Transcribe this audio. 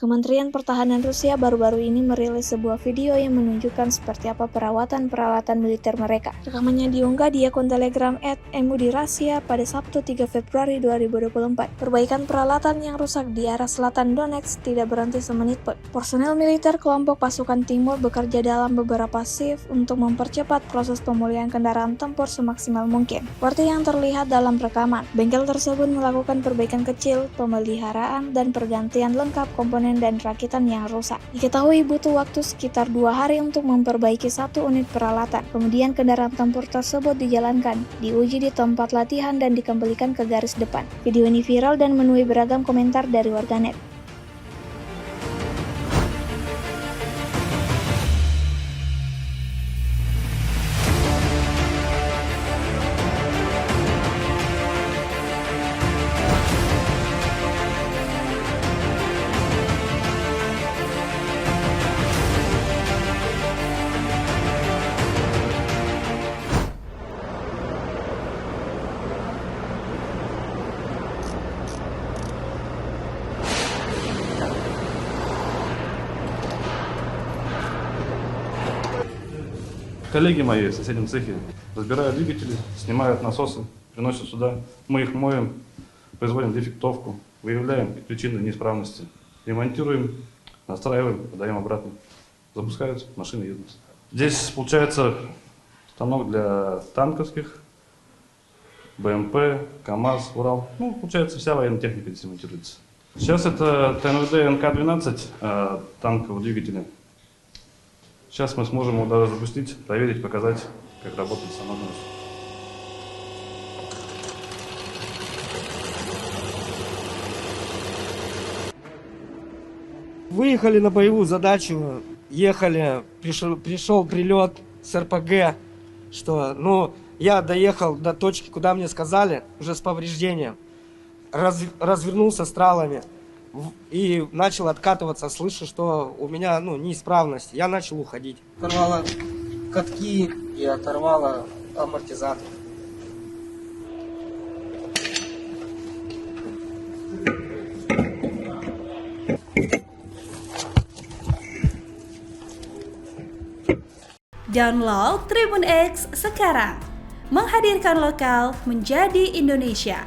Kementerian Pertahanan Rusia baru-baru ini merilis sebuah video yang menunjukkan seperti apa perawatan peralatan militer mereka. Rekamannya diunggah di akun Telegram @MUDRusia pada Sabtu 3 Februari 2024. Perbaikan peralatan yang rusak di arah selatan Donetsk tidak berhenti semenit pun. Personel militer kelompok pasukan timur bekerja dalam beberapa shift untuk mempercepat proses pemulihan kendaraan tempur semaksimal mungkin. Seperti yang terlihat dalam rekaman, bengkel tersebut melakukan perbaikan kecil, pemeliharaan, dan pergantian lengkap komponen dan rakitan yang rusak. Diketahui butuh waktu sekitar 2 hari untuk memperbaiki 1 unit peralatan. Kemudian kendaraan tempur tersebut dijalankan, diuji di tempat latihan dan dikembalikan ke garis depan. Video ini viral dan menuai beragam komentar dari warganet. Коллеги мои в соседнем цехе разбирают двигатели, снимают насосы, приносят сюда. Мы их моем, производим дефектовку, выявляем причины неисправности, ремонтируем, настраиваем, подаем обратно. Запускаются, машины едут. Здесь получается станок для танковских, БМП, КАМАЗ, Урал. Получается вся военная техника здесь ремонтируется. Сейчас это ТНВД НК-12 танкового двигателя. Сейчас мы сможем его даже запустить, проверить, показать, как работает сама ночь. Выехали на боевую задачу, ехали, пришел прилет с РПГ, что, я доехал до точки, куда мне сказали, уже с повреждением, развернулся стралами и начал откатываться, слышу, что у меня, неисправность, я начал уходить. Оторвало катки и оторвало амортизатор. Download Tribun X sekarang, menghadirkan lokal menjadi Indonesia.